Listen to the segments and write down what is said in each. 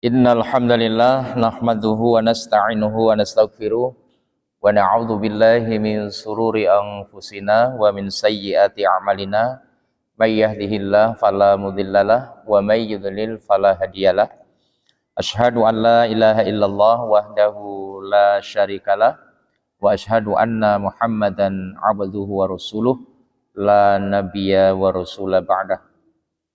Innal hamdalillah nahmaduhu wa nasta'inuhu wa nastaghfiruh wa na'udzu billahi min sururi anfusina wa min sayyiati a'malina may yahdihillahu fala mudhillalah wa may yudlil fala hadiyalah. Asyhadu an la ilaha illallah wahdahu la syarikalah wa asyhadu anna Muhammadan abduhu wa rasuluh la nabiyya wa rasula ba'dah.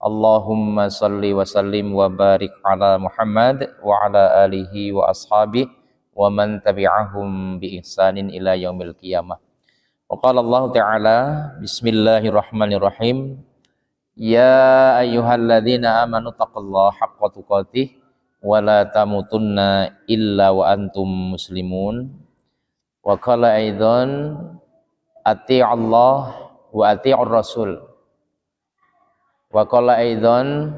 Allahumma salli wa sallim wa barik ala Muhammad wa ala alihi wa ashabihi wa man tabi'ahum bi ihsanin ila yaumil qiyamah. Wa qala Allah ta'ala bismillahirrahmanirrahim ya ayyuhalladzina amanu taqullaha haqqa tuqatih wa la tamutunna illa wa antum muslimun. Wa qala aidan ati'allah wa ati'ur rasul. Wa qala aidan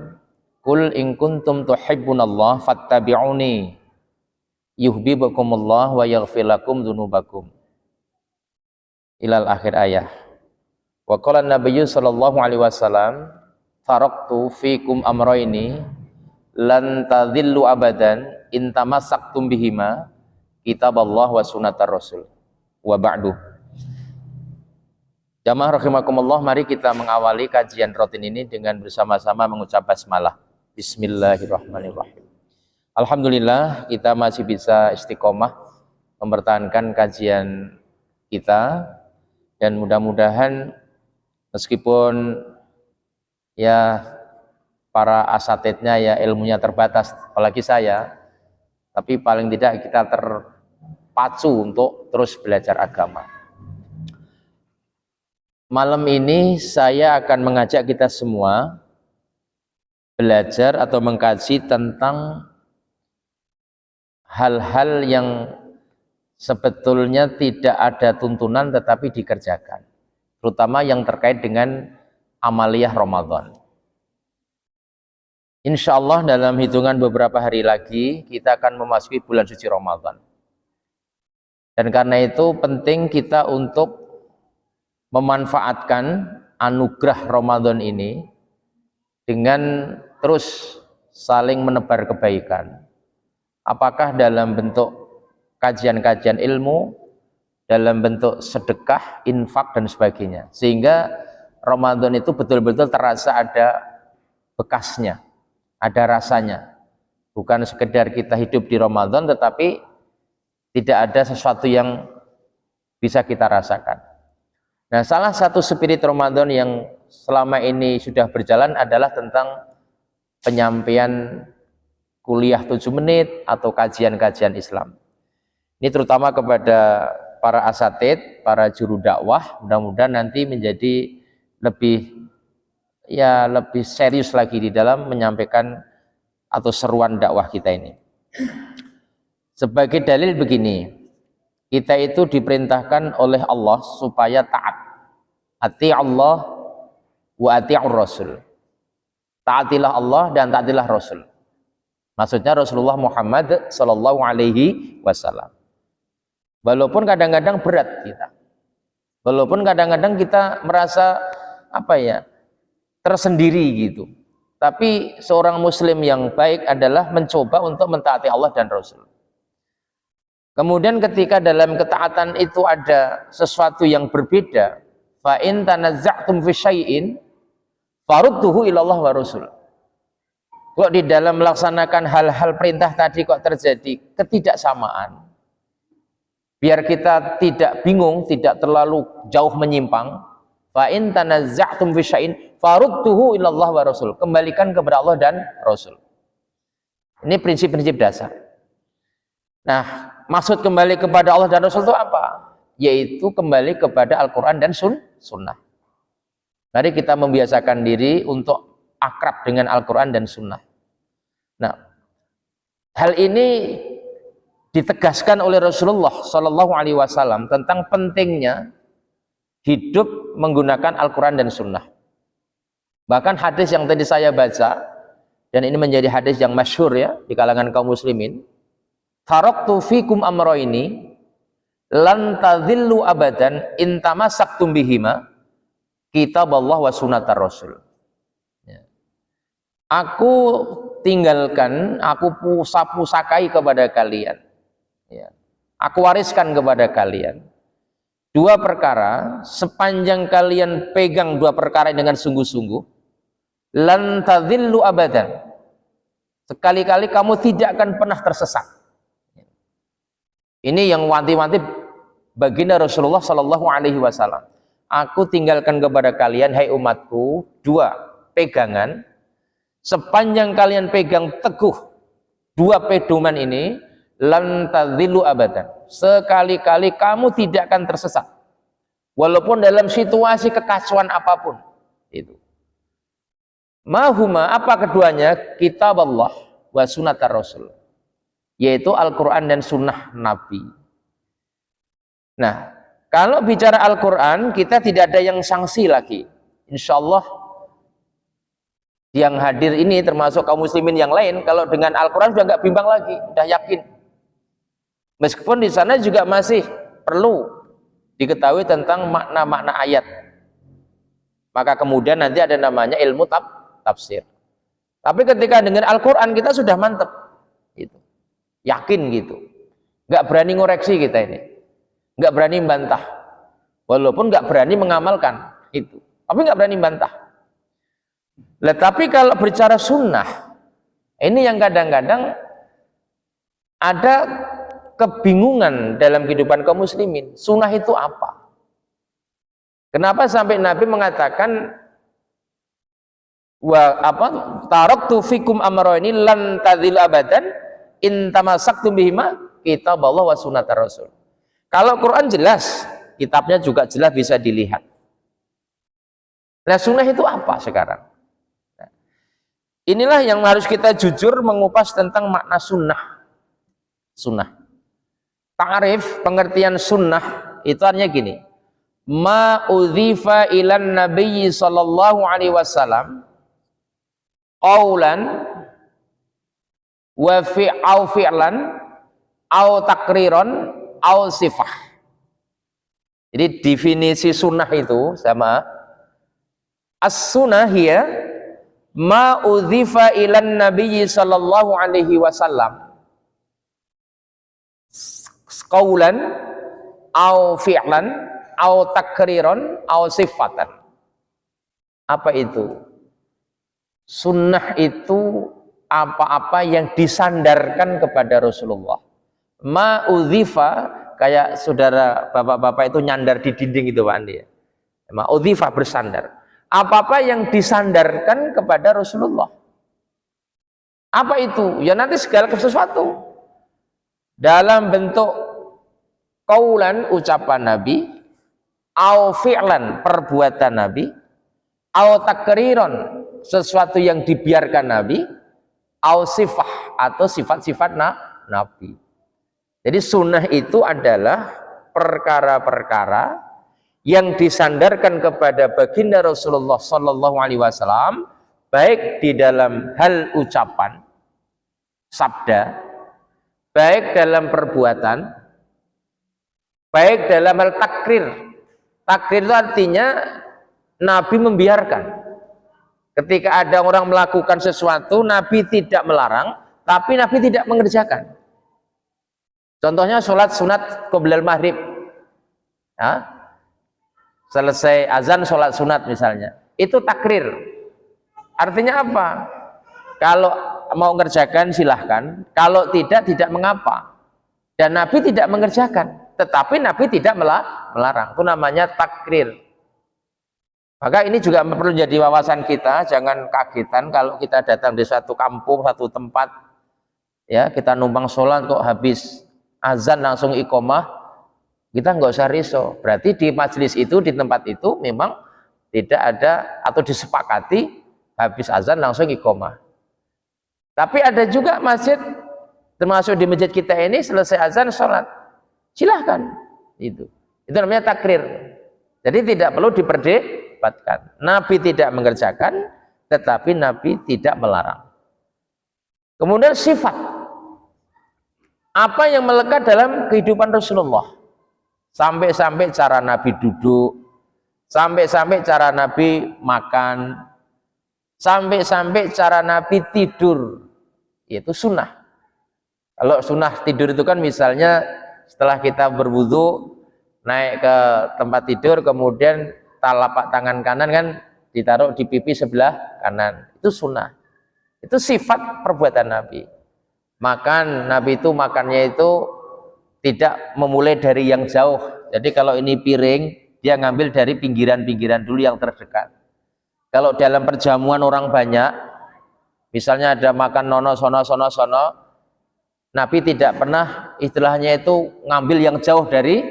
qul in kuntum tuhibbunallah fattabi'uni yuhibbukumullah wa yaghfir lakum dzunubakum ilal akhir ayat. Wa qala nabiyyu sallallahu alaihi wasallam taraktu fikum amrayni lan tadhillu abadan in tamassaktum bihima kitaballah wa sunnatar rasul wa ba'du. Jamaah rahimakumullah, mari kita mengawali kajian rutin ini dengan bersama-sama mengucap basmalah. Bismillahirrahmanirrahim. Alhamdulillah kita masih bisa istiqomah mempertahankan kajian kita, dan mudah-mudahan meskipun ya para asatidnya ya ilmunya terbatas, apalagi saya, tapi paling tidak kita terpacu untuk terus belajar agama. Malam ini saya akan mengajak kita semua belajar atau mengkaji tentang hal-hal yang sebetulnya tidak ada tuntunan tetapi dikerjakan, terutama yang terkait dengan amaliyah Ramadan. Insya Allah dalam hitungan beberapa hari lagi kita akan memasuki bulan suci Ramadan, dan karena itu penting kita untuk memanfaatkan anugerah Ramadan ini dengan terus saling menebar kebaikan, apakah dalam bentuk kajian-kajian ilmu, dalam bentuk sedekah, infak dan sebagainya, sehingga Ramadan itu betul-betul terasa ada bekasnya, ada rasanya, bukan sekedar kita hidup di Ramadan tetapi tidak ada sesuatu yang bisa kita rasakan. Nah, salah satu spirit Ramadan yang selama ini sudah berjalan adalah tentang penyampaian kuliah 7 menit atau kajian-kajian Islam. Ini terutama kepada para asatid, para juru dakwah, mudah-mudahan nanti menjadi lebih serius lagi di dalam menyampaikan atau seruan dakwah kita ini. Sebagai dalil begini, kita itu diperintahkan oleh Allah supaya taat. Ati Allah wa ati'ur rasul. Taatilah Allah dan taatilah Rasul. Maksudnya Rasulullah Muhammad sallallahu alaihi wasallam. Walaupun kadang-kadang berat kita. Walaupun kadang-kadang kita merasa tersendiri gitu. Tapi seorang muslim yang baik adalah mencoba untuk mentaati Allah dan Rasul. Kemudian ketika dalam ketaatan itu ada sesuatu yang berbeda, fa in tanazza'tum fi syai'in farudduhu ila Allah wa Rasul. Kok di dalam melaksanakan hal-hal perintah tadi kok terjadi ketidaksamaan, biar kita tidak bingung, tidak terlalu jauh menyimpang, fa in tanazza'tum fi syai'in farudduhu ila Allah wa Rasul. Kembalikan kepada Allah dan Rasul. Ini prinsip-prinsip dasar. Nah, maksud kembali kepada Allah dan Rasul itu apa? Yaitu kembali kepada Al-Quran dan Sunnah. Mari kita membiasakan diri untuk akrab dengan Al-Quran dan Sunnah. Nah, hal ini ditegaskan oleh Rasulullah Shallallahu Alaihi Wasallam tentang pentingnya hidup menggunakan Al-Quran dan Sunnah. Bahkan hadis yang tadi saya baca, dan ini menjadi hadis yang masyhur ya di kalangan kaum muslimin, taraktu fikum amrayni lan tadhillu abadan in tamassaktum bihima kitaballah wa sunnatar rasul. aku tinggalkan, aku pusakai kepada kalian, ya. Aku wariskan kepada kalian dua perkara, sepanjang kalian pegang dua perkara dengan sungguh-sungguh, lan tadhillu abadan, sekali-kali kamu tidak akan pernah tersesat. Ini yang wanti-wanti baginda Rasulullah Shallallahu Alaihi Wasallam. Aku tinggalkan kepada kalian, hai umatku, dua pegangan. Sepanjang kalian pegang teguh dua pedoman ini, lan tadhillu abadan, sekali-kali kamu tidak akan tersesat, walaupun dalam situasi kekacauan apapun. Itu. Mahuma, apa keduanya? Kitab Allah wa sunnat Rasul, yaitu Al-Quran dan sunnah Nabi. Nah, kalau bicara Al-Quran, kita tidak ada yang sanksi lagi. Insya Allah yang hadir ini termasuk kaum muslimin yang lain, kalau dengan Al-Quran sudah nggak bimbang lagi, sudah yakin. Meskipun di sana juga masih perlu diketahui tentang makna-makna ayat. Maka kemudian nanti ada namanya ilmu tafsir. Tapi ketika dengan Al-Quran kita sudah mantep, gitu. Yakin gitu. Nggak berani ngoreksi kita ini, nggak berani bantah, walaupun nggak berani mengamalkan itu, tapi nggak berani bantah. Tapi kalau bicara sunnah, ini yang kadang-kadang ada kebingungan dalam kehidupan kaum muslimin. Sunnah itu apa? Kenapa sampai Nabi mengatakan taraktu fikum amrayni lan tadhillu abadan in tamassaktum bihima, kitab Allah wa sunnat Rasul. Kalau Quran jelas, kitabnya juga jelas bisa dilihat. Nah, sunnah itu apa sekarang? Inilah yang harus kita jujur mengupas tentang makna sunnah. Sunnah. Ta'rif, pengertian sunnah itu artinya gini. Ma udhifa ilan nabiyyi sallallahu alaihi wasallam qaulan wa fi'lan au takriron au sifah. Jadi definisi sunnah itu sama as-sunnah hiya ma udhifa ilan nabiyyi sallallahu alaihi wasallam qaulan au fi'lan au takriron au sifatan. Apa itu? Sunnah itu apa-apa yang disandarkan kepada Rasulullah. Ma udhifa, kayak saudara bapak-bapak itu nyandar di dinding itu Pak Andi. Ma udhifa, bersandar. Apa-apa yang disandarkan kepada Rasulullah. Apa itu? Ya nanti segala sesuatu dalam bentuk qaulan, ucapan Nabi, au fi'lan, perbuatan Nabi, au takriron, sesuatu yang dibiarkan Nabi, au sifah, atau sifat-sifat Nabi. Jadi sunnah itu adalah perkara-perkara yang disandarkan kepada baginda Rasulullah Sallallahu Alaihi Wasallam, baik di dalam hal ucapan, sabda, baik dalam perbuatan, baik dalam hal takrir. Takrir itu artinya Nabi membiarkan. Ketika ada orang melakukan sesuatu, Nabi tidak melarang, tapi Nabi tidak mengerjakan. Contohnya sholat sunat qoblal maghrib. Ya? Selesai azan sholat sunat misalnya, itu takrir. Artinya apa? Kalau mau mengerjakan silahkan, kalau tidak mengapa. Dan Nabi tidak mengerjakan, tetapi Nabi tidak melarang. Itu namanya takrir. Maka ini juga perlu jadi wawasan kita. Jangan kagetan kalau kita datang di satu kampung, satu tempat, ya kita numpang sholat kok habis azan langsung iqomah. Kita nggak usah risau, berarti di majelis itu, di tempat itu memang tidak ada atau disepakati habis azan langsung iqomah. Tapi ada juga masjid, termasuk di masjid kita ini, selesai azan sholat, silahkan. Itu namanya takrir. Jadi tidak perlu diperdebatkan. Nabi tidak mengerjakan, tetapi Nabi tidak melarang. Kemudian sifat, apa yang melekat dalam kehidupan Rasulullah? Sampai-sampai cara Nabi duduk, sampai-sampai cara Nabi makan, Sampai-sampai cara Nabi tidur, yaitu sunnah. Kalau sunnah tidur itu kan misalnya setelah kita berwudu, naik ke tempat tidur, kemudian telapak tangan kanan kan ditaruh di pipi sebelah kanan. Itu sunnah. Itu sifat perbuatan Nabi. Makan, Nabi itu makannya itu tidak memulai dari yang jauh. Jadi kalau ini piring, dia ngambil dari pinggiran-pinggiran dulu yang terdekat. Kalau dalam perjamuan orang banyak, misalnya ada makan nono sono, Nabi tidak pernah istilahnya itu ngambil yang jauh dari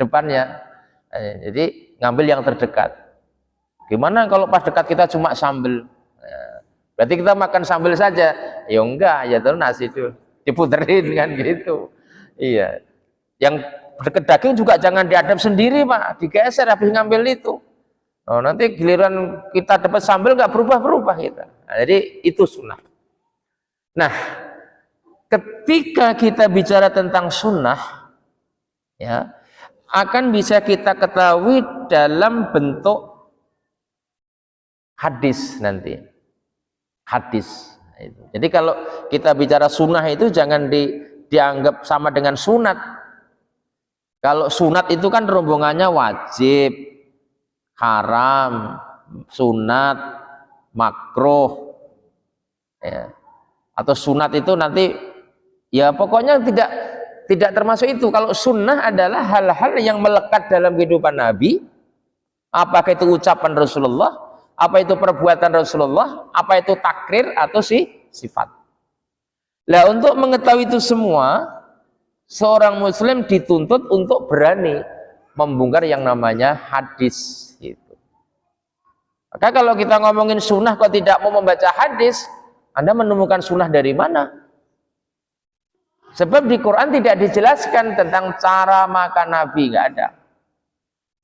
depannya. Jadi ngambil yang terdekat. Gimana kalau pas dekat kita cuma sambel? Berarti kita makan sambel saja? Ya enggak, ya terus nasi itu diputerin kan gitu. Iya. Yang dekat daging juga jangan diadap sendiri Pak, digeser habis ngambil itu. Oh, nanti giliran kita dapat sambal nggak berubah-berubah kita. Nah, jadi itu sunnah. Nah, ketika kita bicara tentang sunnah, ya akan bisa kita ketahui dalam bentuk hadis nanti. Hadis. Jadi kalau kita bicara sunnah itu jangan dianggap sama dengan sunat. Kalau sunat itu kan rombongannya wajib, haram, sunat, makruh, ya. Atau sunat itu nanti ya pokoknya tidak termasuk itu. Kalau sunnah adalah hal-hal yang melekat dalam kehidupan Nabi, apakah itu ucapan Rasulullah, apa itu perbuatan Rasulullah, apa itu takrir atau sifat. Nah, untuk mengetahui itu semua, seorang muslim dituntut untuk berani membongkar yang namanya hadis. Maka kalau kita ngomongin sunnah kok tidak mau membaca hadis, Anda menemukan sunnah dari mana? Sebab di Quran tidak dijelaskan tentang cara makan Nabi, nggak ada.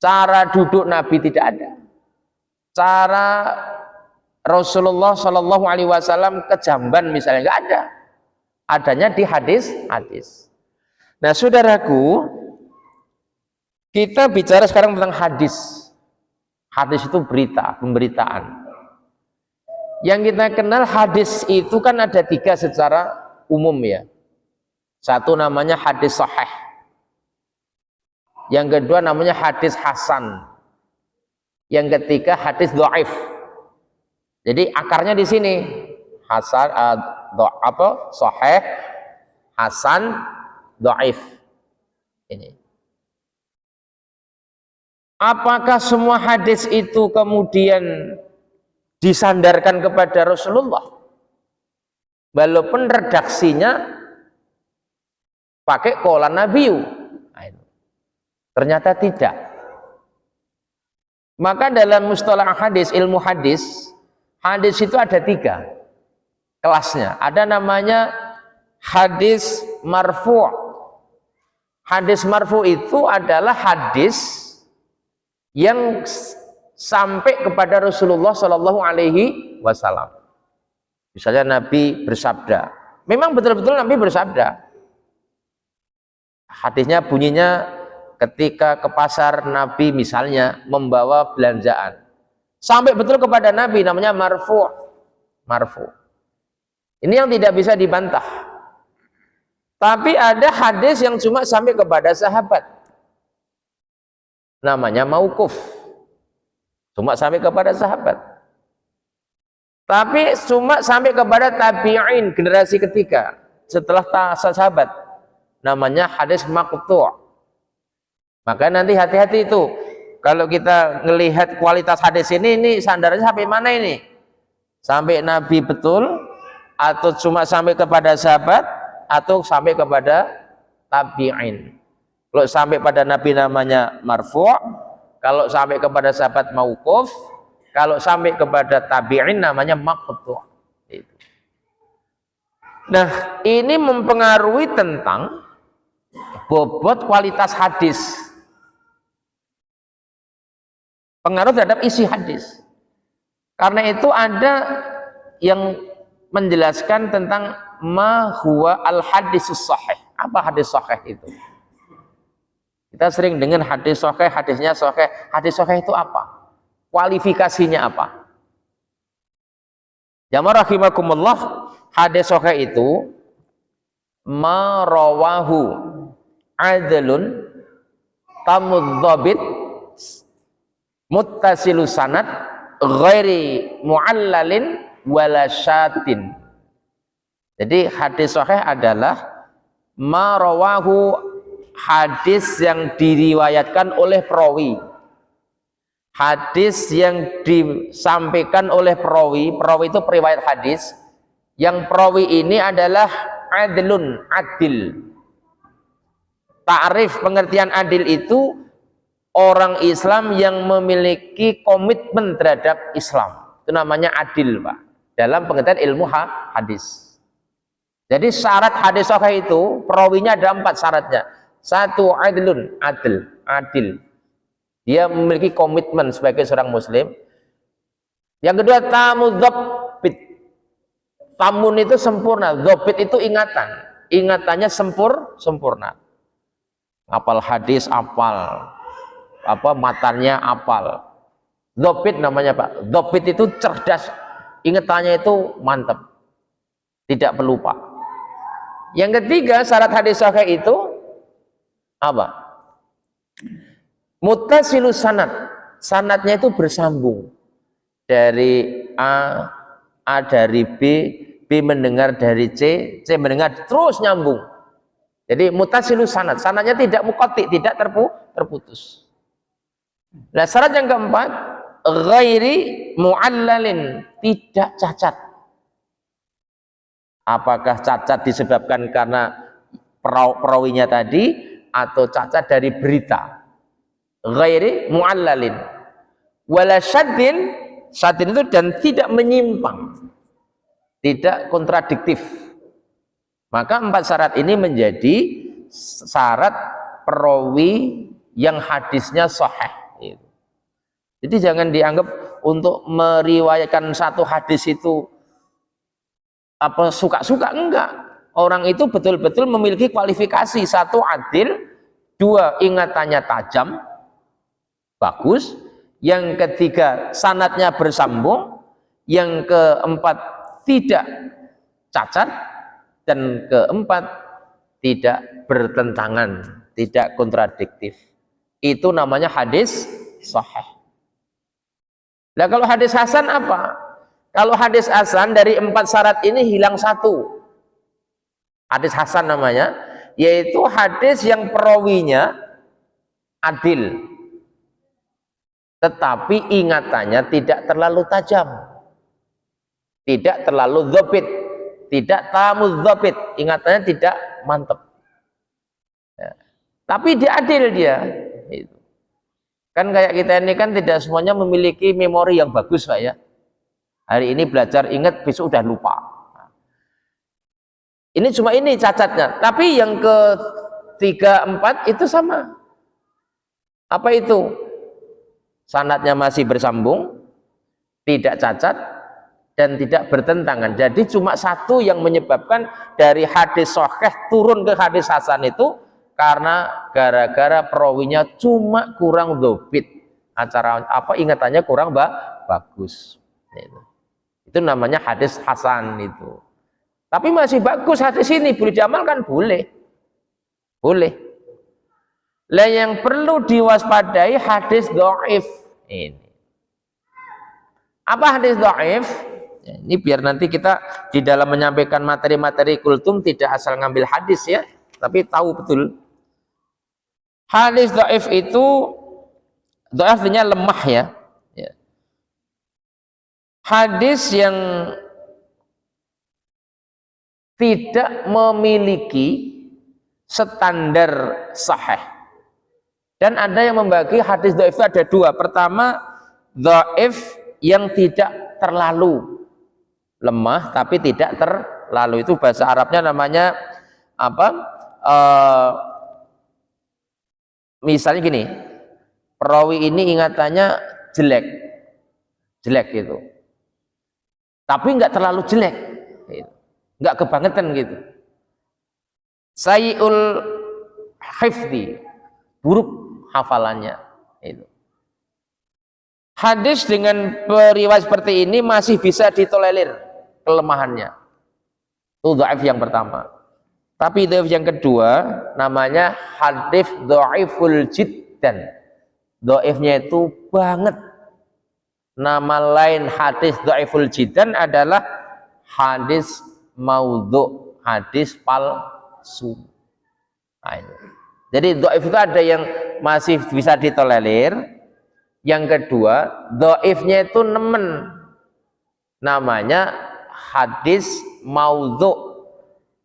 Cara duduk Nabi tidak ada. Cara Rasulullah Shallallahu Alaihi Wasallam ke jamban misalnya nggak ada. Adanya di hadis. Nah, saudaraku, kita bicara sekarang tentang hadis. Hadis itu berita, pemberitaan. Yang kita kenal hadis itu kan ada 3 secara umum ya. Satu namanya hadis sahih. Yang kedua namanya hadis hasan. Yang ketiga hadis dhaif. Jadi akarnya di sini. Hasan, sahih, hasan, dhaif. Ini. Apakah semua hadis itu kemudian disandarkan kepada Rasulullah? Walaupun redaksinya pakai qolan nabiyu. Ternyata tidak. Maka dalam mustalah hadis, ilmu hadis, hadis itu ada 3 kelasnya. Ada namanya hadis marfu'. Hadis marfu' itu adalah hadis yang sampai kepada Rasulullah Shallallahu Alaihi Wasallam. Misalnya Nabi bersabda, memang betul-betul Nabi bersabda. Hadisnya bunyinya ketika ke pasar Nabi misalnya membawa belanjaan, sampai betul kepada Nabi, namanya marfu'. Ini yang tidak bisa dibantah. Tapi ada hadis yang cuma sampai kepada sahabat, namanya mauquf, cuma sampai kepada sahabat. Tapi cuma sampai kepada tabi'in, generasi ketiga setelah sahabat, namanya hadis maqtu'. Maka nanti hati-hati itu kalau kita melihat kualitas hadis ini sandarannya sampai mana ini? Sampai Nabi betul, atau cuma sampai kepada sahabat, atau sampai kepada tabi'in. Kalau sampai pada Nabi namanya marfu', kalau sampai kepada sahabat mauquf, kalau sampai kepada tabi'in namanya maqtu'. Nah, ini mempengaruhi tentang bobot kualitas hadis. Pengaruh terhadap isi hadis. Karena itu ada yang menjelaskan tentang ma huwa al hadisus sahih. Apa hadis sahih itu? Kita sering dengar hadis sahih, hadisnya sahih. Hadis sahih itu apa? Kualifikasinya apa? Jamaah rahimakumullah, hadis sahih itu ma rawahu adlun tamudzabit muttasilus sanad ghairi muallalin wala syatin. Jadi hadis sahih adalah ma rawahu, hadis yang diriwayatkan oleh perawi, hadis yang disampaikan oleh perawi. Perawi itu periwayat hadis, yang perawi ini adalah adlun, adil. Ta'rif pengertian adil itu orang Islam yang memiliki komitmen terhadap Islam, itu namanya adil, Pak, dalam pengertian ilmu hadis. Jadi syarat hadis sahih itu perawinya ada 4 syaratnya. 1, adlun, adil, dia memiliki komitmen sebagai seorang muslim. Yang kedua, tamudzabit, tamun itu sempurna, dzabit itu ingatan, ingatannya sempurna. Apal hadis, apal matanya, apal. Dzabit namanya, Pak. Dzabit itu cerdas, ingatannya itu mantap, tidak pelupa. Yang ketiga, syarat hadis sahih itu apa? Muttasilus sanad, sanadnya itu bersambung dari A dari B mendengar dari C mendengar, terus nyambung. Jadi muttasilus sanad, sanadnya tidak muqatti, tidak terputus. Nah, syarat yang keempat, ghairi muallalin, tidak cacat. Apakah cacat disebabkan karena perawinya tadi atau cacat dari berita? Ghairi muallalin wala syaddin, syaddin itu dan tidak menyimpang, tidak kontradiktif. Maka 4 syarat ini menjadi syarat perawi yang hadisnya sahih. Jadi jangan dianggap untuk meriwayatkan satu hadis itu apa suka-suka, enggak. Orang itu betul-betul memiliki kualifikasi: 1, adil, 2, ingatannya tajam, bagus, yang ketiga sanadnya bersambung, yang keempat tidak cacat, dan keempat tidak bertentangan, tidak kontradiktif. Itu namanya hadis sahih. Nah, kalau hadis hasan apa? Kalau hadis hasan dari 4 syarat ini hilang 1. Hadis hasan namanya, yaitu hadis yang perawinya adil, tetapi ingatannya tidak terlalu tajam, tidak terlalu dzabit, tidak tamudzabit, ingatannya tidak mantap. Ya. Tapi dia adil dia. Kan kayak kita ini kan tidak semuanya memiliki memori yang bagus, Pak, ya. Hari ini belajar ingat, besok udah lupa. Ini cuma ini cacatnya. Tapi yang ke-3, 4 itu sama. Apa itu? Sanadnya masih bersambung, tidak cacat, dan tidak bertentangan. Jadi cuma 1 yang menyebabkan dari hadis sahih turun ke hadis hasan itu karena gara-gara perawinya cuma kurang dzabit. Ingatannya kurang bagus. Itu namanya hadis hasan itu. Tapi masih bagus hadis ini, boleh diamalkan, boleh. Lah yang perlu diwaspadai hadis dhaif ini. Apa hadis dhaif? Ini biar nanti kita di dalam menyampaikan materi-materi kultum tidak asal ngambil hadis, ya, tapi tahu betul. Hadis dhaif itu, dhaif artinya lemah, ya. Hadis yang tidak memiliki standar sahih. Dan ada yang membagi hadis dhaif itu ada 2. Pertama, dhaif yang tidak terlalu lemah tapi tidak terlalu, itu bahasa Arabnya namanya apa? Misalnya gini, perawi ini ingatannya jelek gitu, tapi nggak terlalu jelek, nggak kebangetan gitu. Sayyi'ul hifdi, buruk hafalannya itu. Hadis dengan periwayat seperti ini masih bisa ditolerir, kelemahannya. Itu dhaif yang pertama. Tapi dhaif yang kedua namanya hadis dhaiful jiddan. Dhaifnya itu banget. Nama lain hadis dhaiful jiddan adalah hadis maudhu, hadis palsu. Nah, ini. Jadi dhaif itu ada yang masih bisa ditolerir. Yang kedua, dhaifnya itu nemen. Namanya hadis maudhu.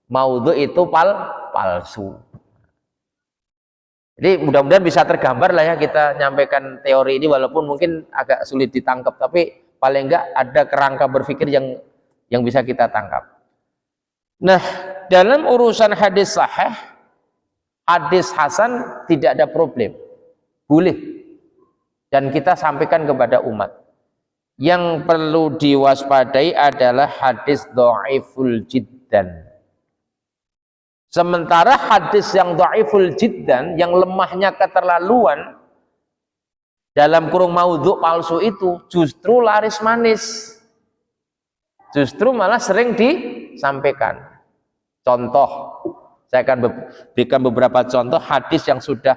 Maudhu itu palsu. Jadi mudah-mudahan bisa tergambar lah ya kita nyampaikan teori ini, walaupun mungkin agak sulit ditangkap, tapi paling enggak ada kerangka berpikir yang bisa kita tangkap. Nah, dalam urusan hadis sahih, hadis hasan tidak ada problem, boleh, dan kita sampaikan kepada umat. Yang perlu diwaspadai adalah hadis dhaiful jiddan. Sementara hadis yang dhaiful jiddan, yang lemahnya keterlaluan, dalam kurung maudhu palsu itu justru laris manis, justru malah sering disampaikan. Contoh, saya akan berikan beberapa contoh hadis yang sudah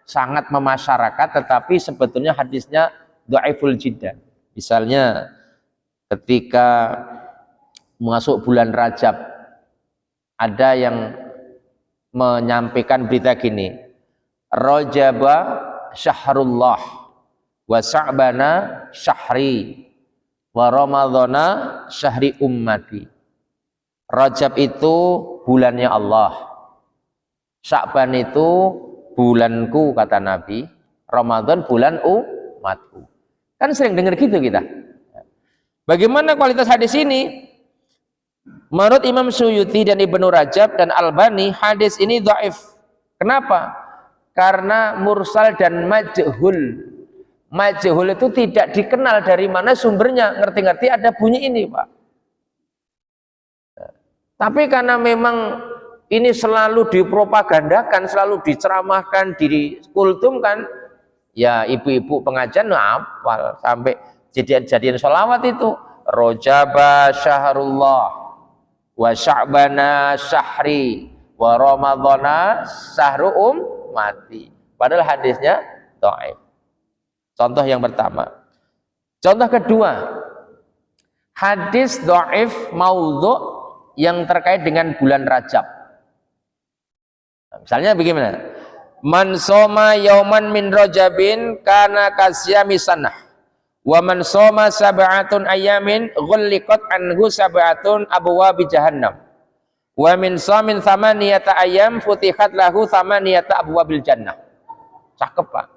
sangat memasyarakat tetapi sebetulnya hadisnya dhaiful jiddan. Misalnya ketika masuk bulan Rajab, ada yang menyampaikan berita gini, Rajaba syahrullah wa Sya'bana syahri wa Ramadhana syahri ummati. Rajab itu bulannya Allah, Sya'ban itu bulanku kata Nabi, Ramadan bulan umatku. Kan sering dengar gitu kita. Bagaimana kualitas hadis ini? Menurut Imam Suyuti dan Ibnu Rajab dan Albani, hadis ini dhaif. Kenapa? Karena mursal dan majhul. Majhul itu tidak dikenal dari mana sumbernya. Ngerti-ngerti ada bunyi ini, Pak. Tapi karena memang ini selalu dipropagandakan, selalu diceramahkan, dikultumkan, ya ibu-ibu pengajian hafal sampai jadian sholawat itu. Rajaba syahrullah wa Sya'bana syahri wa Ramadhana syahru ummati. Padahal hadisnya dhaif. Contoh yang pertama. Contoh kedua, hadis dhaif maudhu yang terkait dengan bulan Rajab. Misalnya bagaimana? Man soma yauman min Rajabin kana kasyami sanah. Wa man soma sab'atun ayamin ghulliqat anhu sab'atun abwabi jahannam. Wa min shamin thamaniyata ayam futihat lahu thamaniyata abwabil jannah. Cakep, Pak.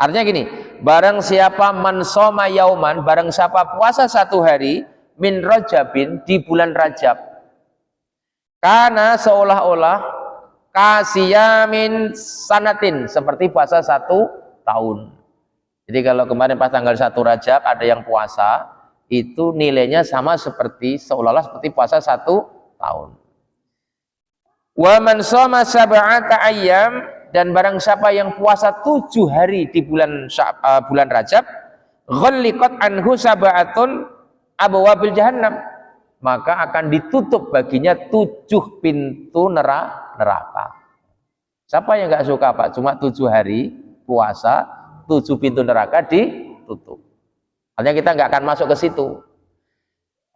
Artinya gini, barang siapa man soma yauman, barang siapa puasa satu hari min Rajabin di bulan Rajab, karena seolah-olah kasiyamin sanatin, seperti puasa 1 tahun. Jadi kalau kemarin pas tanggal 1 Rajab ada yang puasa, itu nilainya sama seperti seolah-olah seperti puasa 1 tahun. Wa man shoma sab'ata ayyam, dan barang siapa yang puasa 7 hari di bulan Rajab, ghalliqat anhu sab'atun abwabil jahannam, maka akan ditutup baginya 7 pintu neraka. Siapa yang nggak suka, Pak? Cuma 7 hari puasa, 7 pintu neraka ditutup. Artinya kita nggak akan masuk ke situ.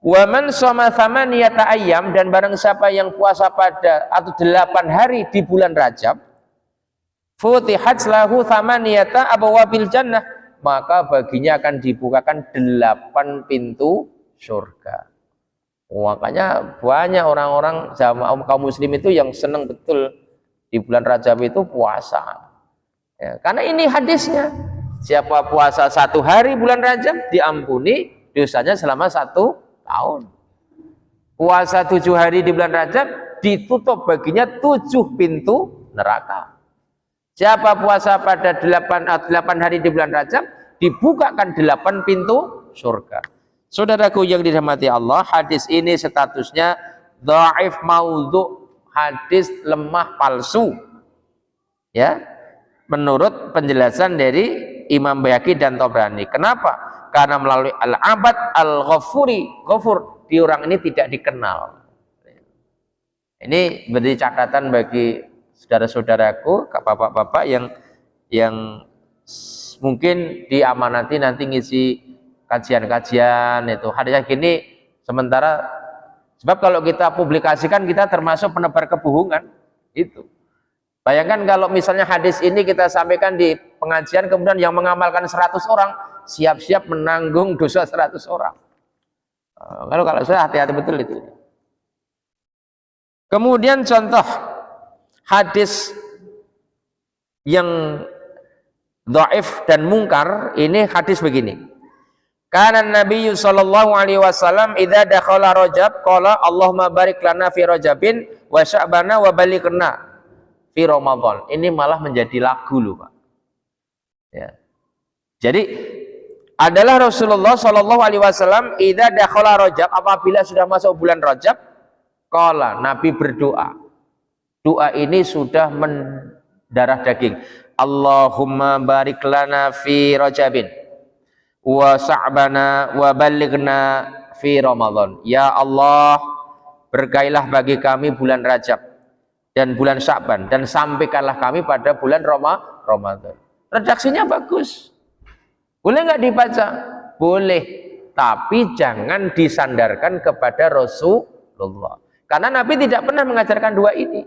Wa man shoma thamaniyata ayyam, dan barang siapa yang puasa pada atau 8 hari di bulan Rajab, futihat lahu thamaniyata abwabil jannah, maka baginya akan dibukakan 8 pintu surga. Makanya banyak orang-orang jamaah kaum muslim itu yang senang betul di bulan Rajab itu puasa. Ya, karena ini hadisnya, siapa puasa 1 hari bulan Rajab diampuni dosanya selama 1 tahun. Puasa 7 hari di bulan Rajab ditutup baginya 7 pintu neraka. Siapa puasa pada 8 hari di bulan Rajab dibukakan 8 pintu surga. Saudaraku yang dirahmati Allah, hadis ini statusnya dhaif maudhu, hadis lemah palsu. Ya, menurut penjelasan dari Imam Baihaqi dan Tabrani. Kenapa? Karena melalui Al-Abad Al-Ghafuri, Ghafur, di orang ini tidak dikenal. Ini menjadi catatan bagi saudara-saudaraku, bapak-bapak yang mungkin diamanati nanti ngisi kajian-kajian itu hadisnya gini, sementara sebab kalau kita publikasikan kita termasuk penebar kebohongan itu. Bayangkan kalau misalnya hadis ini kita sampaikan di pengajian, kemudian yang mengamalkan 100 orang siap-siap menanggung dosa 100 orang. Kalau saya hati-hati betul itu. Kemudian contoh hadis yang dhaif dan mungkar, ini hadis begini. Kana Nabi sallallahu alaihi wasallam idza dakhala Rajab qala Allahumma barik lana fi Rajabin wa Sya'bana wa balighna fi Ramadan. Ini malah menjadi lagu loh, Pak. Ya. Jadi adalah Rasulullah sallallahu alaihi wasallam idza dakhala Rajab, apabila sudah masuk bulan Rajab, qala, Nabi berdoa. Doa ini sudah mendarah daging. Allahumma barik lana fi Rajabin wa Sya'bana wa balighna fi Ramadan. Ya Allah, berkailah bagi kami bulan Rajab dan bulan Sya'ban, dan sampaikanlah kami pada bulan Ramadan. Redaksinya bagus. Boleh nggak dibaca? Boleh, tapi jangan disandarkan kepada Rasulullah. Karena Nabi tidak pernah mengajarkan dua ini.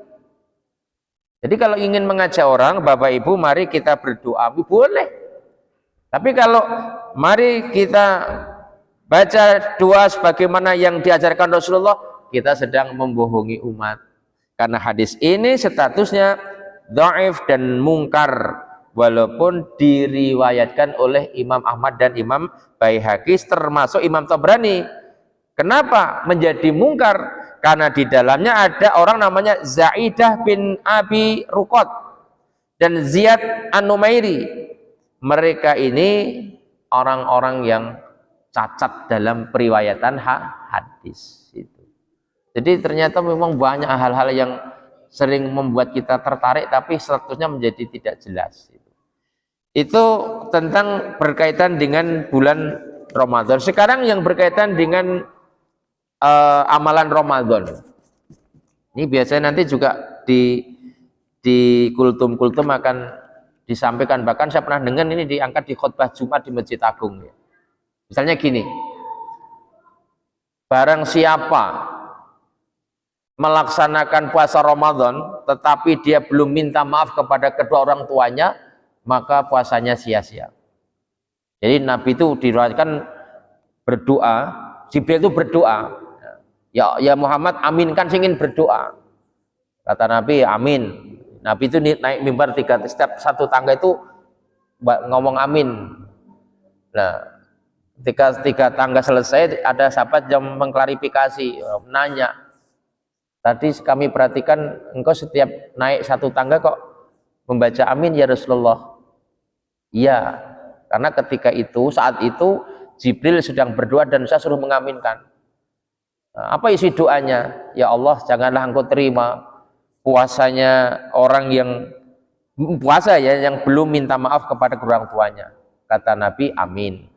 Jadi kalau ingin mengajak orang, Bapak Ibu, mari kita berdoa, boleh. Tapi kalau mari kita baca doa sebagaimana yang diajarkan Rasulullah, kita sedang membohongi umat. Karena hadis ini statusnya dhaif dan mungkar, walaupun diriwayatkan oleh Imam Ahmad dan Imam Baihaqi, termasuk Imam Tabrani. Kenapa menjadi mungkar? Karena di dalamnya ada orang namanya Zaidah bin Abi Ruqad dan Ziyad An-Numairi. Mereka ini orang-orang yang cacat dalam periwayatan hadis itu. Jadi ternyata memang banyak hal-hal yang sering membuat kita tertarik, tapi statusnya menjadi tidak jelas. Itu tentang berkaitan dengan bulan Ramadan. Sekarang yang berkaitan dengan amalan Ramadan. Ini biasanya nanti juga di kultum-kultum akan disampaikan. Bahkan saya pernah dengar ini diangkat di khutbah Jumat di Masjid Agung. Misalnya gini, barang siapa melaksanakan puasa Ramadan tetapi dia belum minta maaf kepada kedua orang tuanya, maka puasanya sia-sia. Jadi Nabi itu diriwayatkan berdoa, Jibril itu berdoa, ya Muhammad, aminkan ingin berdoa. Kata Nabi, amin. Nabi itu naik mimbar setiap satu tangga itu ngomong amin. Nah, ketika 3 tangga selesai, ada sahabat yang mengklarifikasi, menanya, tadi kami perhatikan engkau setiap naik 1 tangga kok membaca amin ya Rasulullah. Iya, karena ketika itu, saat itu Jibril sedang berdoa dan saya suruh mengaminkan. Nah, apa isi doanya? Ya Allah, janganlah engkau terima puasanya orang yang puasa yang belum minta maaf kepada orang tuanya. Kata Nabi, amin.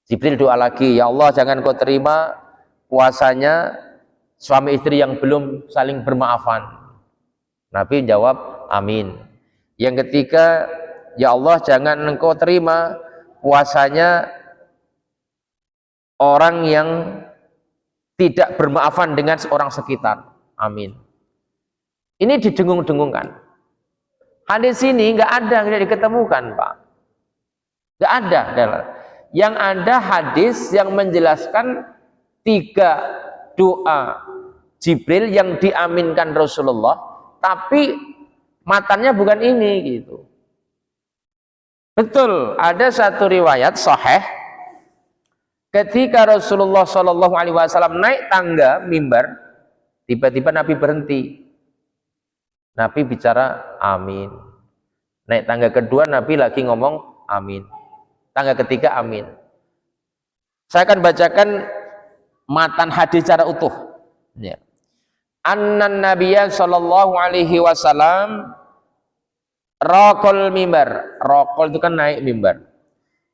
Jibril doa lagi, ya Allah, jangan engkau terima puasanya suami istri yang belum saling bermaafan. Nabi jawab, amin. Yang ketiga, ya Allah, jangan engkau terima puasanya orang yang tidak bermaafan dengan seorang sekitar. Amin. Ini didengung-dengungkan. Hadis ini nggak ada, tidak diketemukan, Pak. Nggak ada. Yang ada hadis yang menjelaskan 3 doa Jibril yang diaminkan Rasulullah, tapi matanya bukan ini gitu. Betul, ada satu riwayat sahih ketika Rasulullah Shallallahu Alaihi Wasallam naik tangga mimbar, tiba-tiba Nabi berhenti. Nabi bicara amin. Naik tangga kedua Nabi lagi ngomong amin. Tangga ketiga amin. Saya akan bacakan matan hadis secara utuh. Ya. Annan Nabiyya Shallallahu Alaihi Wasallam raqal mimbar. Raqal itu kan naik mimbar.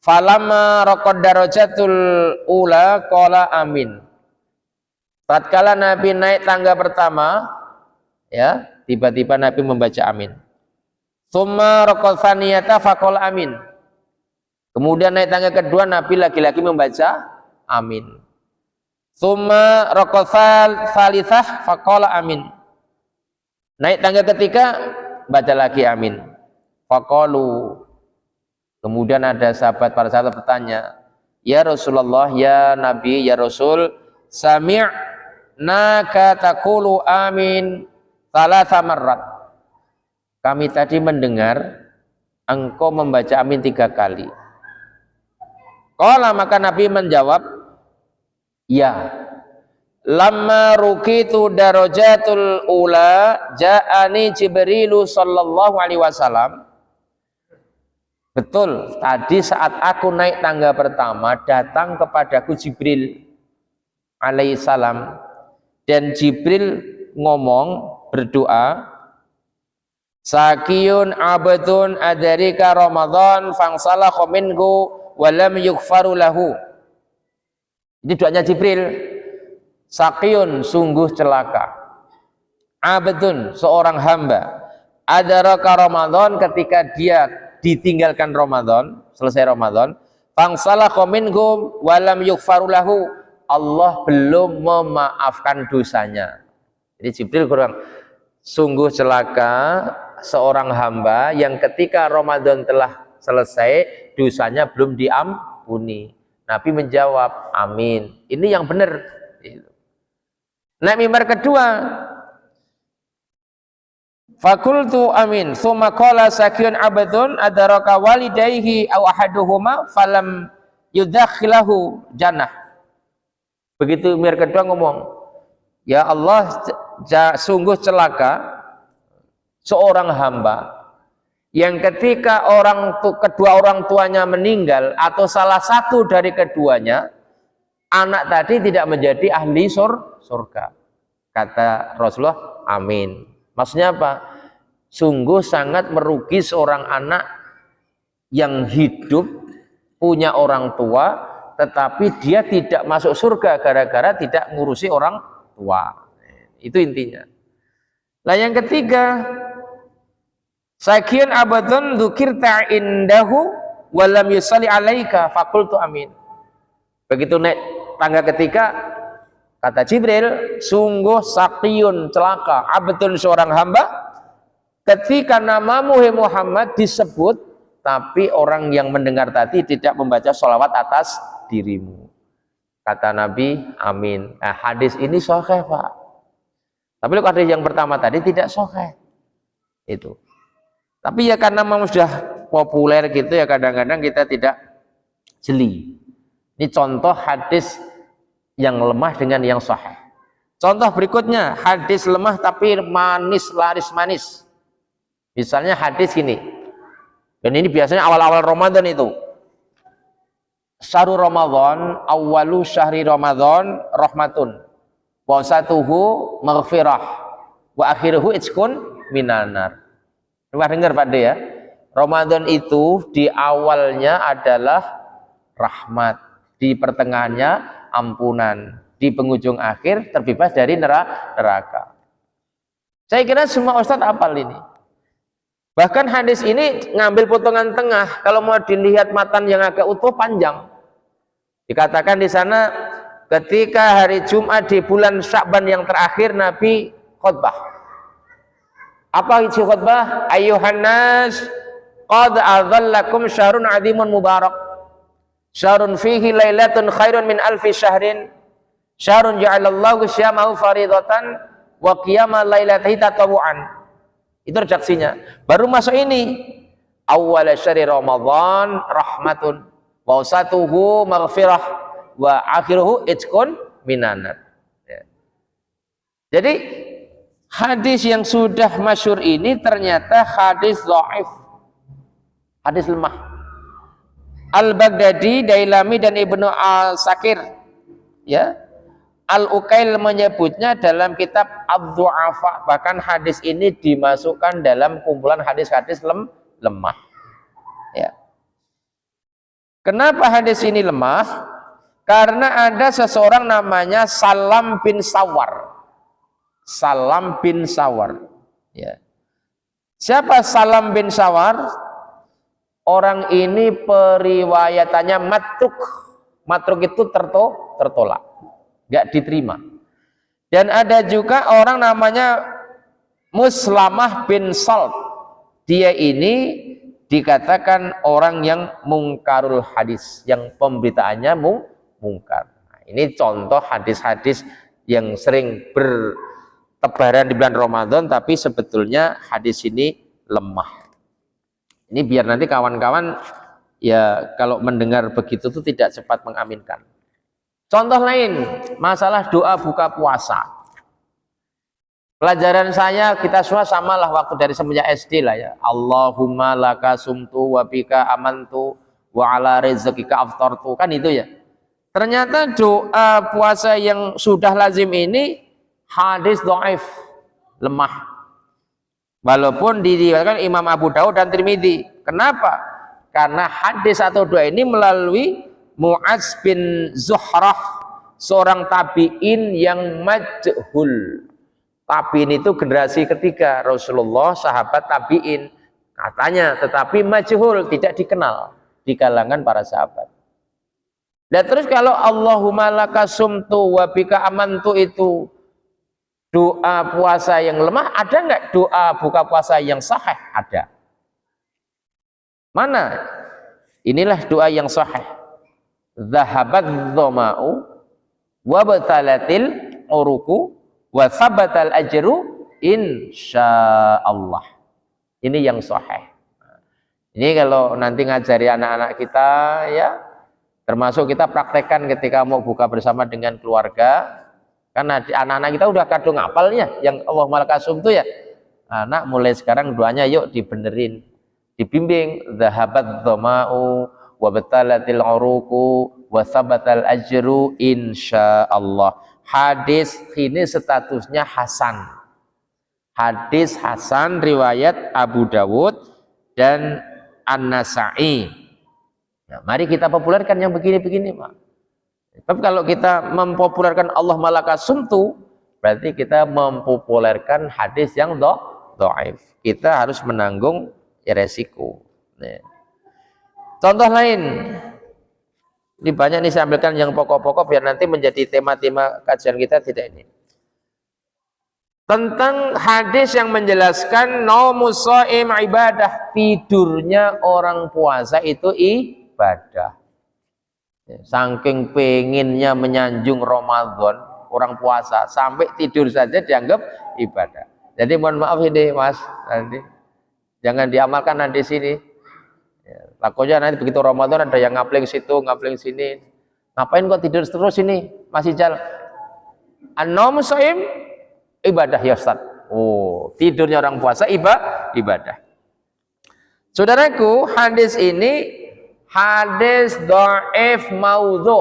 Falamma raqad darajatul ula qala amin. tatkala Nabi naik tangga pertama, ya, tiba-tiba Nabi membaca amin. Tsumma raqal tsaniyata faqala amin. Kemudian naik tangga kedua Nabi lagi-lagi membaca amin. Tsumma raqal tsalitsah faqala amin. Naik tangga ketiga baca lagi amin. Faqalu. Kemudian ada para sahabat bertanya, "Ya Rasulullah, ya Nabi, ya Rasul, sami'naka taqulu amin thalatha marrat." Kami tadi mendengar engkau membaca amin 3 kali. Qala, maka Nabi menjawab, ya. Lamma rukitu darajatul ula ja'ani Jibrilu sallallahu alaihi wasallam. Betul, tadi saat aku naik tangga pertama datang kepadaku Jibril alaihissalam, dan Jibril ngomong, berdoa, sakiyun abdun adarika Ramadan fangsalakha minhu walam yughfaru lahu. Ini doanya Jibril. Sakiyun, sungguh celaka, abdun, seorang hamba, adaraka Ramadan, ketika dia ditinggalkan Ramadan, selesai Ramadan, fangsalakha minhu walam yughfaru lahu, Allah belum memaafkan dosanya. Jadi Jibril kurang, sungguh celaka seorang hamba yang ketika Ramadan telah selesai dosanya belum diampuni. Nabi menjawab amin. Ini yang benar. Naik mimbar kedua, fakultu amin. Tsumma qala sakiyun abdun adaraka walidayhi aw ahaduhuma falam yudakhilahu jannah. Begitu mimbar kedua ngomong, ya Allah, sungguh celaka seorang hamba yang ketika kedua orang tuanya meninggal atau salah satu dari keduanya, anak tadi tidak menjadi ahli surga. Kata Rasulullah, amin. Maksudnya apa? Sungguh sangat merugi seorang anak yang hidup, punya orang tua, tetapi dia tidak masuk surga gara-gara tidak ngurusi orang tua. Itu intinya. Nah yang ketiga, sakian abadun dzukirta indahu walam yusalli alaika faqultu amin. Begitu naik tangga ketiga, kata Jibril, sungguh sakiyun, celaka, abdun, seorang hamba, ketika namamu Muhammad disebut, tapi orang yang mendengar tadi tidak membaca sholawat atas dirimu. Kata Nabi, amin. Nah, hadis ini sahih, Pak. Tapi hadis yang pertama tadi tidak sahih. Itu. Tapi ya karena memang sudah populer gitu ya, kadang-kadang kita tidak jeli. Ini contoh hadis yang lemah dengan yang sahih. Contoh berikutnya, hadis lemah tapi manis, laris manis. Misalnya hadis gini, dan ini biasanya awal-awal Ramadan itu. Syahrul Ramadan, awalu syahri Ramadan rahmatun, wa satuhu maghfirah, wa akhiruhu itqun minanar. Coba dengar Pak De ya. Ramadan itu di awalnya adalah rahmat, di pertengahannya ampunan, di penghujung akhir terbebas dari neraka. Saya kira semua ustadz hafal ini. Bahkan hadis ini ngambil potongan tengah. Kalau mau dilihat matan yang agak utuh panjang, dikatakan di sana ketika hari Jumat di bulan Sya'ban yang terakhir Nabi khutbah. Apa isi khutbah? Ayyuhan nas, qad adzallakum syahrun 'adzimun mubarak. Syahrun fihi lailatun khairun min alfi syahrin. Syahrun ja'alallahu syamahu faridatan wa qiyama lailatihi tatawu'an. Itu redaksinya. Baru masuk ini. Awwal syahri Ramadan rahmatun wa wasatuhu maghfirah wa akhiruhu itqun minanar. Ya. Jadi hadis yang sudah masyhur ini ternyata hadis dhaif. Hadis lemah. Al-Baghdadi, Dailami dan Ibnu Al-Sakir, ya, Al-Ukail menyebutnya dalam kitab Ad-Du'afa. Bahkan hadis ini dimasukkan dalam kumpulan hadis-hadis lemah. Ya. Kenapa hadis ini lemah? Karena ada seseorang namanya Salam bin Sawar. Salam bin Sawar. Ya. Siapa Salam bin Sawar? Orang ini periwayatannya matruk. Matruk itu tertolak. Nggak diterima. Dan ada juga orang namanya Muslamah bin Salt. Dia ini dikatakan orang yang mungkarul hadis, yang pemberitaannya mungkar. Nah, ini contoh hadis-hadis yang sering bertebaran di bulan Ramadan, tapi sebetulnya hadis ini lemah. Ini biar nanti kawan-kawan ya kalau mendengar begitu tuh tidak cepat mengaminkan. Contoh lain, masalah doa buka puasa. Pelajaran saya, kita semua samalah waktu dari semenjak SD lah ya. Allahumma laka sumtu wa bika amantu wa ala rizqika aftartu. Kan itu ya. Ternyata doa puasa yang sudah lazim ini hadis dhaif, lemah. Walaupun diriwayatkan Imam Abu Daud dan Tirmidzi. Kenapa? Karena hadis atau doa ini melalui Mu'adz bin Zuhrah, seorang tabi'in yang majhul. Tabi'in itu generasi ketiga Rasulullah, sahabat tabi'in katanya, tetapi majhul, tidak dikenal di kalangan para sahabat. Dan terus kalau Allahumma laka sumtu wa bika amantu itu doa puasa yang lemah, ada nggak doa buka puasa yang sahih? Ada. Mana? Inilah doa yang sahih. Zahabat dhama'u wa batalatil uruku wa sabatal ajru insyaallah. Ini yang sahih. Ini kalau nanti ngajari anak-anak kita ya, termasuk kita praktekkan ketika mau buka bersama dengan keluarga. Karena anak-anak kita udah kadung hafalnya yang Allahumma lakasum itu ya. Anak mulai sekarang doanya yuk dibenerin, dibimbing. Zahabat dhama'u wa batalatil uruku wa sabatal ajru insyaallah. Hadis ini statusnya hasan. Hadis hasan riwayat Abu Dawud dan An-Nasa'i. Nah, mari kita populerkan yang begini-begini, Pak. Tapi kalau kita mempopulerkan Allah malaka sumtu, berarti kita mempopulerkan hadis yang dhaif. Kita harus menanggung resiko. Nah. Contoh lain. Ini banyak nih saya ambilkan yang pokok-pokok biar nanti menjadi tema-tema kajian kita tidak ini. Tentang hadis yang menjelaskan naumus shaim ibadah, tidurnya orang puasa itu ibadah. Saking penginnya menyanjung Ramadan orang puasa sampai tidur saja dianggap ibadah. Jadi mohon maaf ini Mas, nanti jangan diamalkan nanti sini. Takutnya nanti begitu Ramadan ada yang ngapling situ, ngapling sini. Ngapain kok tidur terus ini? Masih jalan. An-naumu shaim ibadah ya Ustaz. Oh, tidurnya orang puasa ibadah. Saudaraku, hadis ini hadis dhaif maudhu.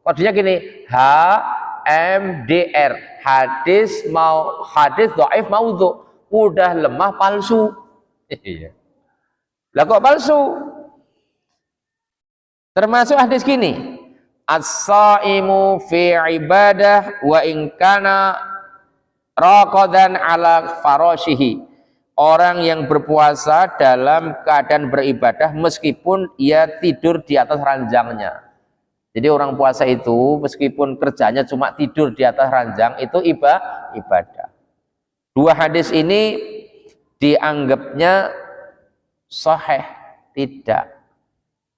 Kodenya gini, HMDR. Hadis dhaif maudhu. Udah lemah palsu. Iya. Lah kok palsu? Termasuk hadis gini, as-shaimu fi ibadah wa in kana raqadan ala farashihi. Orang yang berpuasa dalam keadaan beribadah meskipun ia tidur di atas ranjangnya. Jadi orang puasa itu meskipun kerjanya cuma tidur di atas ranjang itu ibadah. Dua hadis ini dianggapnya sahih, tidak.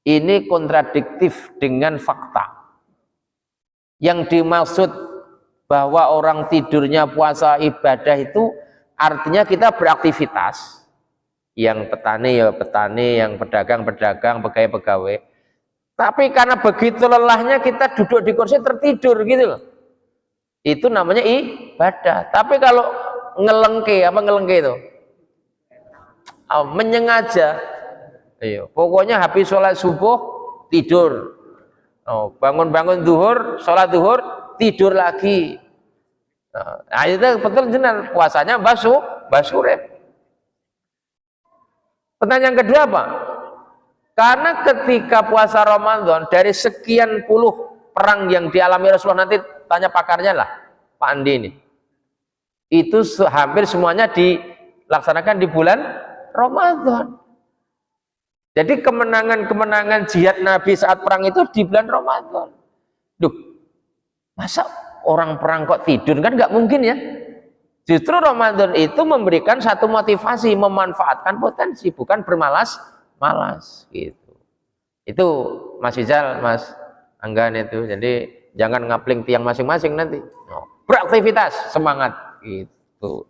Ini kontradiktif dengan fakta. Yang dimaksud bahwa orang tidurnya puasa ibadah itu artinya kita beraktivitas. Yang petani ya petani, yang pedagang-pedagang, pegawai-pegawai. Tapi karena begitu lelahnya kita duduk di kursi tertidur gitu loh. Itu namanya ibadah. Tapi kalau ngelengke itu? Menyengaja. Ayo, pokoknya habis sholat subuh tidur. Bangun-bangun zuhur, sholat zuhur tidur lagi. Nah, itu betul jenar puasanya basurep. Pertanyaan kedua apa? Karena ketika puasa Ramadan dari sekian puluh perang yang dialami Rasulullah, nanti tanya pakarnya lah, Pak Andi ini. Itu hampir semuanya dilaksanakan di bulan Ramadan. Jadi kemenangan-kemenangan jihad Nabi saat perang itu di bulan Ramadan. Duh, masa orang perang kok tidur? Kan nggak mungkin ya. Justru Ramadan itu memberikan satu motivasi, memanfaatkan potensi, bukan bermalas-malas gitu. Itu Mas Ijal, Mas Anggan itu. Jadi jangan ngapling tiang masing-masing nanti. Beraktivitas, semangat gitu.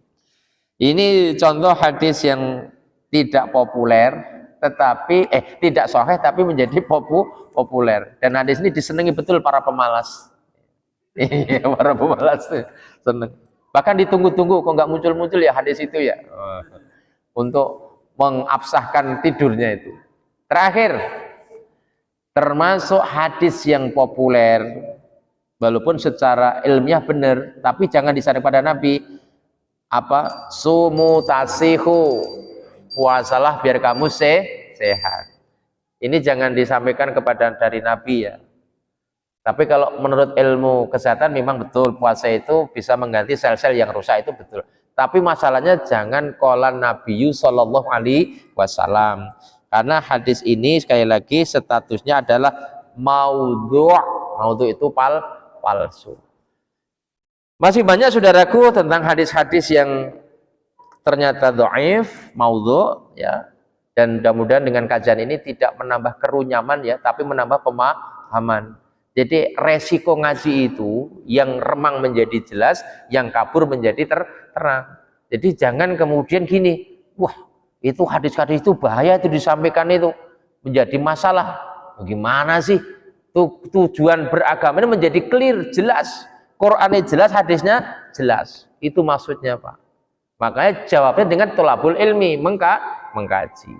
Ini contoh hadis yang tidak populer, tetapi tidak sahih tapi menjadi populer. Dan hadis ini disenangi betul para pemalas. Iya, para pemalas seneng. Bahkan ditunggu-tunggu kok nggak muncul-muncul ya hadis itu ya. Untuk mengabsahkan tidurnya itu. Terakhir, termasuk hadis yang populer, walaupun secara ilmiah benar, tapi jangan disaring pada Nabi. Apa? Sumu tasihu, puasalah biar kamu sehat. Ini jangan disampaikan kepada dari Nabi ya. Tapi kalau menurut ilmu kesehatan memang betul puasa itu bisa mengganti sel-sel yang rusak, itu betul. Tapi masalahnya jangan qolan Nabi sallallahu alaihi wasallam. Karena hadis ini sekali lagi statusnya adalah maudhu'. Maudhu' itu palsu. Masih banyak saudaraku tentang hadis-hadis yang ternyata dhaif, maudhu' ya. Dan mudah-mudahan dengan kajian ini tidak menambah kerunyaman ya, tapi menambah pemahaman. Jadi resiko ngaji itu yang remang menjadi jelas, yang kabur menjadi terang. Jadi jangan kemudian gini, wah itu hadis-hadis itu bahaya itu disampaikan itu menjadi masalah. Bagaimana sih? Tujuan beragama ini menjadi clear, jelas. Qurannya jelas, hadisnya jelas. Itu maksudnya Pak. Makanya jawabnya dengan tholabul ilmi, mengkaji.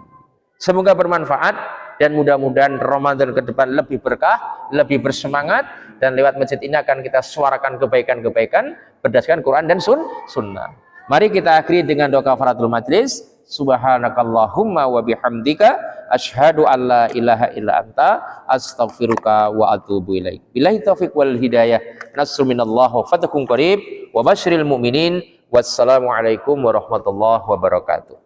Semoga bermanfaat. Dan mudah-mudahan Ramadan ke depan lebih berkah, lebih bersemangat, dan lewat masjid ini akan kita suarakan kebaikan-kebaikan berdasarkan Quran dan Sunnah. Mari kita akhiri dengan doa kafaratul majlis. Subhanakallahumma wa bihamdika asyhadu an la ilaha illa anta astaghfiruka wa atubu ilaik. Billahi taufiq wal hidayah. Nasrun minallah wa fathun qarib wa basyiril mu'minin. Wassalamualaikum warahmatullahi wabarakatuh.